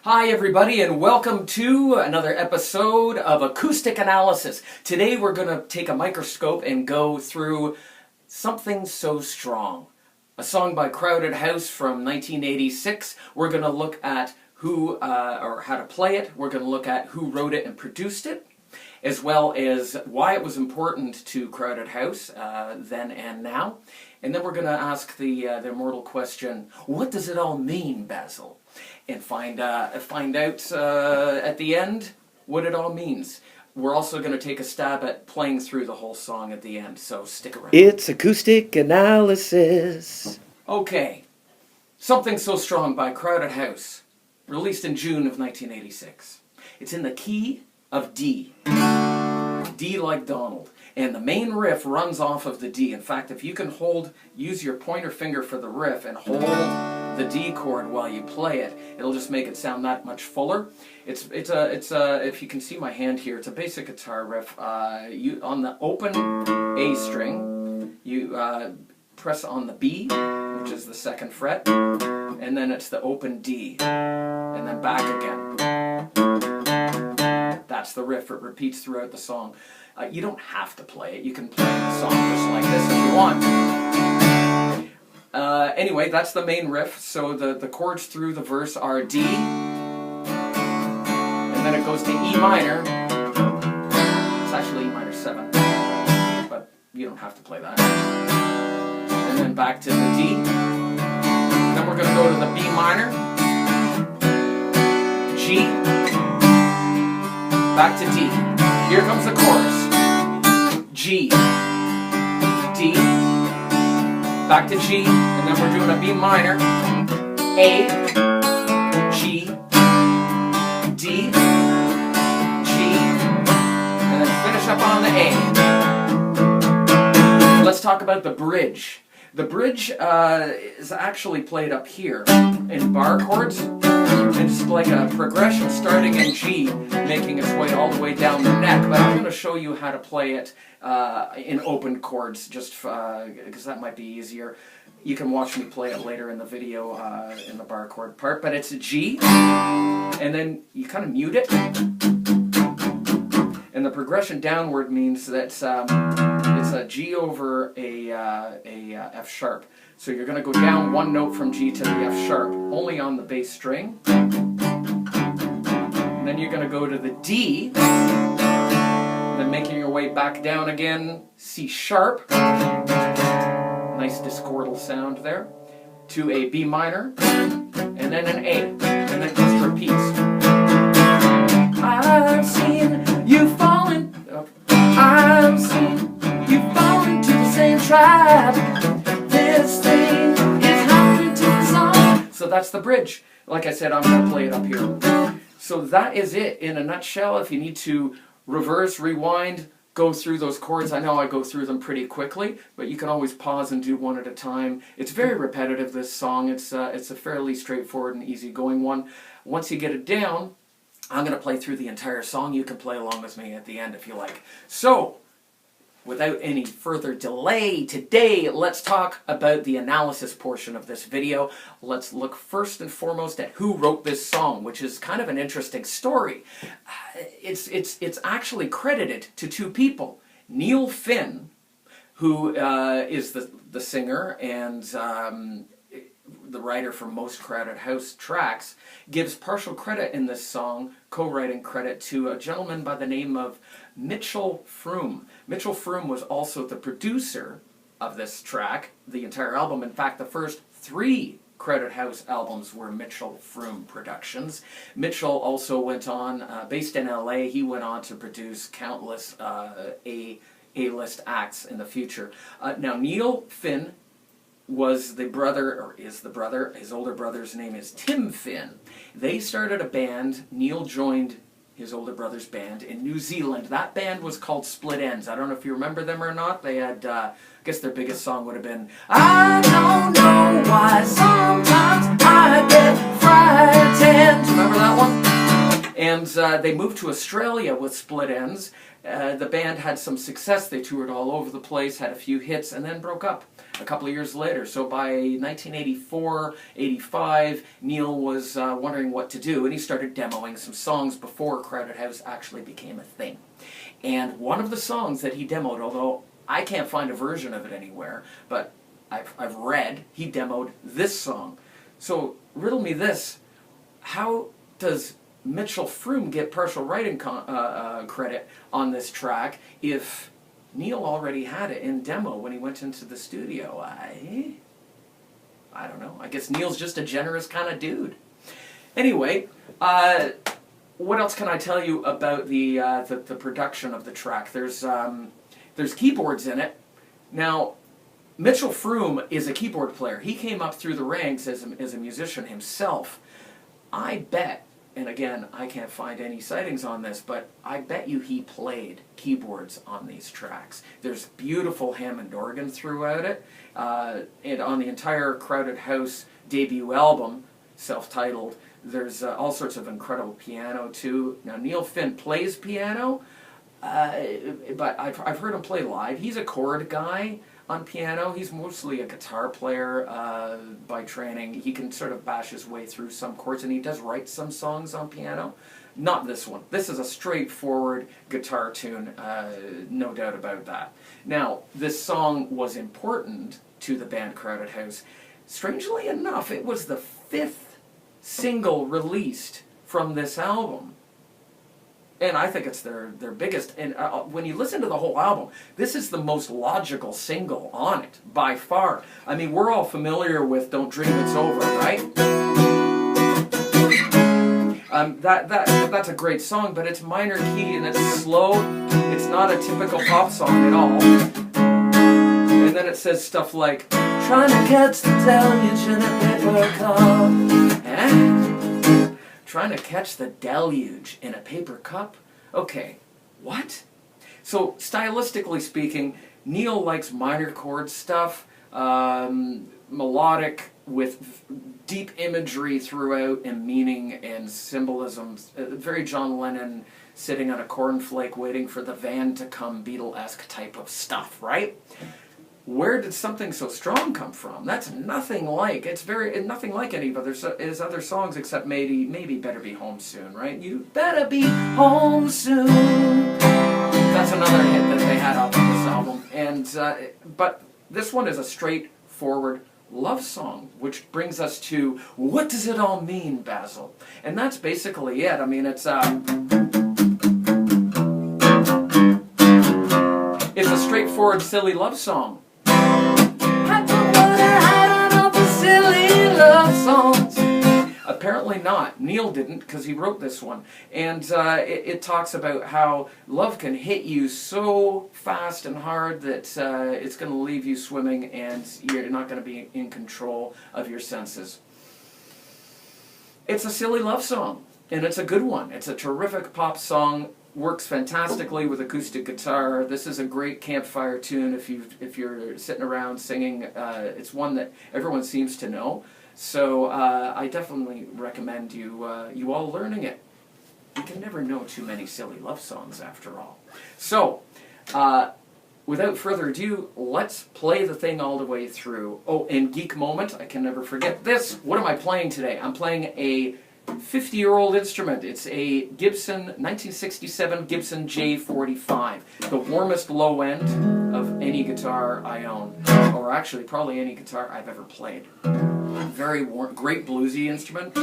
Hi everybody, and welcome to another episode of Acoustic Analysis. Today we're going to take a microscope and go through Something So Strong, a song by Crowded House from 1986. We're going to look at who or how to play it. We're going to look at who wrote it and produced it, as well as why it was important to Crowded House then and now. And then we're going to ask the immortal question, what does it all mean, Basil? And find out at the end what it all means. We're also going to take a stab at playing through the whole song at the end, so stick around. It's Acoustic Analysis. Okay, Something So Strong by Crowded House, released in June of 1986. It's in the key of D. D like Donald. And the main riff runs off of the D. In fact, if you can use your pointer finger for the riff and hold the D chord while you play it, it'll just make it sound that much fuller. It's if you can see my hand here, it's a basic guitar riff. On the open A string, you press on the B, which is the second fret, and then it's the open D, and then back again. That's the riff. It repeats throughout the song. You don't have to play it. You can play the song just like this if you want. Anyway, that's the main riff. So the chords through the verse are D, and then it goes to E minor. It's actually E minor 7, but you don't have to play that. And then back to the D. Then we're going to go to the B minor, G, back to D. Here comes the chorus. G, D, back to G, and then we're doing a B minor, A, G, D, G, and then finish up on the A. Let's talk about the bridge. The bridge is actually played up here in bar chords. It's like a progression starting in G, making its way all the way down the neck, but I'm going to show you how to play it in open chords, just because that might be easier. You can watch me play it later in the video in the bar chord part, but it's a G, and then you kind of mute it, and the progression downward means that it's a G over a F sharp. So you're going to go down one note from G to the F sharp, only on the bass string. And then you're going to go to the D, then making your way back down again, C sharp, nice discordal sound there, to a B minor, and then an A, and then it just repeats. I've seen you falling, I've seen you fall into the same trap. This thing is happening to us all. So that's the bridge. Like I said, I'm going to play it up here. So that is it in a nutshell. If you need to reverse, rewind, go through those chords, I know I go through them pretty quickly, but you can always pause and do one at a time. It's very repetitive, this song. It's a fairly straightforward and easygoing one. Once you get it down, I'm going to play through the entire song. You can play along with me at the end if you like. So, without any further delay, today let's talk about the analysis portion of this video. Let's look first and foremost at who wrote this song, which is kind of an interesting story. It's actually credited to two people. Neil Finn, who is the singer and the writer for most Crowded House tracks, gives partial credit in this song, co-writing credit, to a gentleman by the name of Mitchell Froom. Mitchell Froom was also the producer of this track, the entire album. In fact, the first 3 Crowded House albums were Mitchell Froom productions. Mitchell also went on, based in LA, he went on to produce countless A-list acts in the future. Now, Neil Finn was the brother, or is the brother, his older brother's name is Tim Finn. They started a band. Neil joined his older brother's band in New Zealand. That band was called Split Enz. I don't know if you remember them or not. They had, I guess their biggest song would have been, I don't know why sometimes I get frightened. Remember that one? And they moved to Australia with Split Enz. The band had some success. They toured all over the place, had a few hits, and then broke up a couple of years later. So by 1984, 85, Neil was wondering what to do, and he started demoing some songs before Crowded House actually became a thing. And one of the songs that he demoed, although I can't find a version of it anywhere, but I've read, he demoed this song. So riddle me this, how does Mitchell Froom get partial writing credit on this track if Neil already had it in demo when he went into the studio? I don't know. I guess Neil's just a generous kind of dude. Anyway, what else can I tell you about the production of the track? There's keyboards in it. Now, Mitchell Froom is a keyboard player. He came up through the ranks as a musician himself. I bet, and again, I can't find any sightings on this, but I bet you he played keyboards on these tracks. There's beautiful Hammond organ throughout it, and on the entire Crowded House debut album, self-titled, there's all sorts of incredible piano too. Now Neil Finn plays piano, but I've heard him play live. He's a chord guy on piano. He's mostly a guitar player by training. He can sort of bash his way through some chords, and he does write some songs on piano. Not this one. This is a straightforward guitar tune, no doubt about that. Now, this song was important to the band Crowded House. Strangely enough, it was the 5th single released from this album. And I think it's their biggest. And when you listen to the whole album, this is the most logical single on it, by far. I mean, we're all familiar with Don't Dream It's Over, right? That's a great song, but it's minor key and it's slow. It's not a typical pop song at all. And then it says stuff like, trying to catch the deluge in a paper cup. Trying to catch the deluge in a paper cup? Okay, what? So, stylistically speaking, Neil likes minor chord stuff, melodic with deep imagery throughout and meaning and symbolism. Very John Lennon sitting on a cornflake waiting for the van to come, Beatle-esque type of stuff, right? Where did Something So Strong come from? That's nothing like, nothing like any of his other songs except maybe Better Be Home Soon, right? You better be home soon. That's another hit that they had off of this album. And, but this one is a straightforward love song, which brings us to, what does it all mean, Basil? And that's basically it. I mean, it's a straightforward, silly love song. Apparently not. Neil didn't, because he wrote this one. And it talks about how love can hit you so fast and hard that it's going to leave you swimming and you're not going to be in control of your senses. It's a silly love song, and it's a good one. It's a terrific pop song. Works fantastically with acoustic guitar. This is a great campfire tune if you're sitting around singing. It's one that everyone seems to know. So I definitely recommend you all learning it. You can never know too many silly love songs after all. So, without further ado, let's play the thing all the way through. Oh, and geek moment, I can never forget this. What am I playing today? I'm playing a 50-year-old instrument. It's a Gibson, 1967 Gibson J45. The warmest low end of any guitar I own. Or actually, probably any guitar I've ever played. Very warm, great bluesy instrument.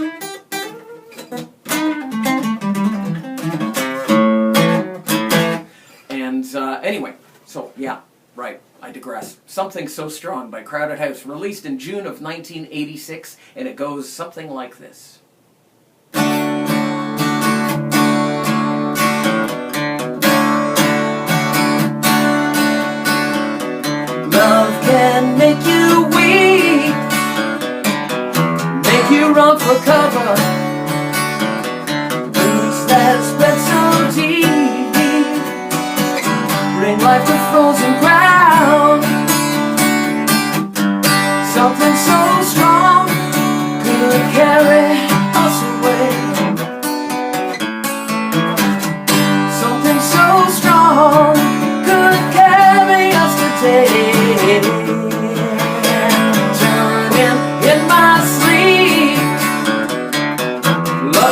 And anyway, so yeah, right, I digress. Something So Strong by Crowded House, released in June of 1986, and it goes something like this. Love can make you weak, make you run for cover, roots that spread so deep, bring life to frozen ground. Something so strong could carry us away.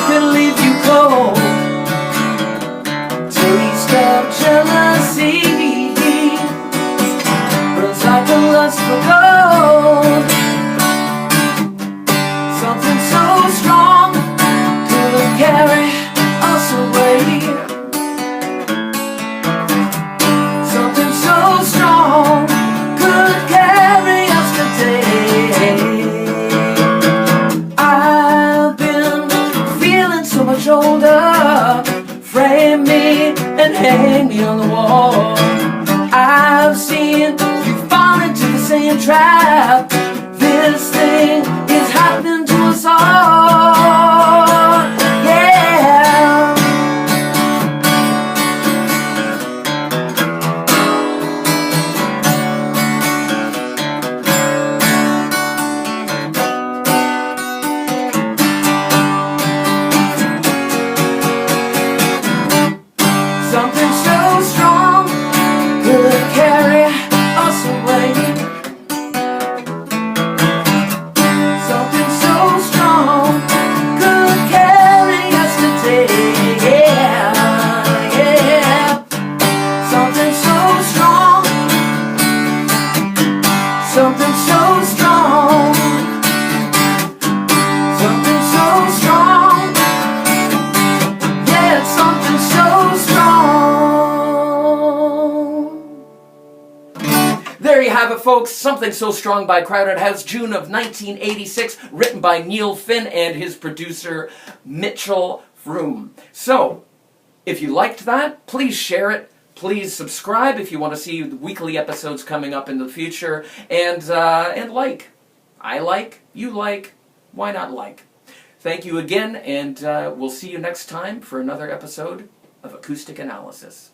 can leave you cold. Taste of jealousy burns like a lust for gold. Something so strong could carry us away. Something so strong could carry us today. I've been feeling so much older. Frame me and hang me on the wall. I've seen you fall into the same trap. This thing is happening to us all. Yeah. Something so strong could carry us away. Something so strong could carry us today. Yeah, yeah. Something so strong. Something so strong. Something so strong. Yeah, something so strong. There you have it, folks. Something So Strong by Crowded House, June of 1986, written by Neil Finn and his producer, Mitchell Froome. So, if you liked that, please share it. Please subscribe if you want to see the weekly episodes coming up in the future. And like. I like, you like, why not like? Thank you again, and we'll see you next time for another episode of Acoustic Analysis.